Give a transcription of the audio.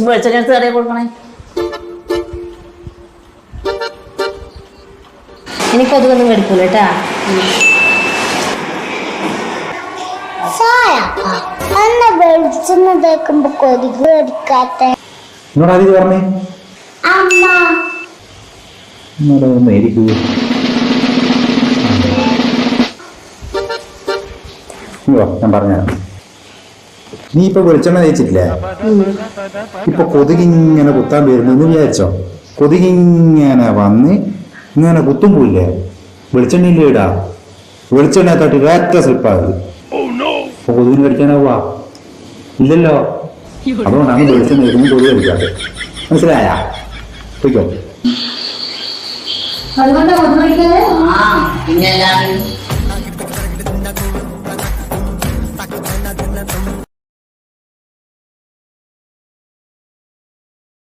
വെളിച്ചെടുത്ത് കടയിൽ കൊടുക്കണേ. എനിക്കതൊന്നും കടിക്കൂല കേട്ടാ. വെളിച്ചെണ്ണ തേക്കുമ്പോ കൊതുക് കടിക്കാത്ത പറഞ്ഞേ അമ്മ ഞാൻ പറഞ്ഞ നീ ഇപ്പൊ വെളിച്ചെണ്ണ തേച്ചിട്ടില്ലേ? ഇപ്പൊ കൊതുകിങ്ങനെ കുത്താൻ വരുന്നെന്ന് വിചാരിച്ചോ? കൊതുകിങ്ങനെ വന്ന് ഇങ്ങനെ കുത്തും പോയില്ലേ? വെളിച്ചെണ്ണയില്ലേ ഇടാ, വെളിച്ചെണ്ണ തട്ടി ഒറ്റ സ്ലിപ്പാകും. അപ്പൊ കൊതുകിന് കടിക്കാനാവുക ഇല്ലല്ലോ. അതുകൊണ്ടാണ് വെളിച്ചെണ്ണ തേക്കുമ്പോൾ കൊതുക് കടിക്കാതെ. മനസ്സിലായാ? പോയിക്കോ. അതുകൊണ്ടാ കൊതുക് കടിക്കാതെ.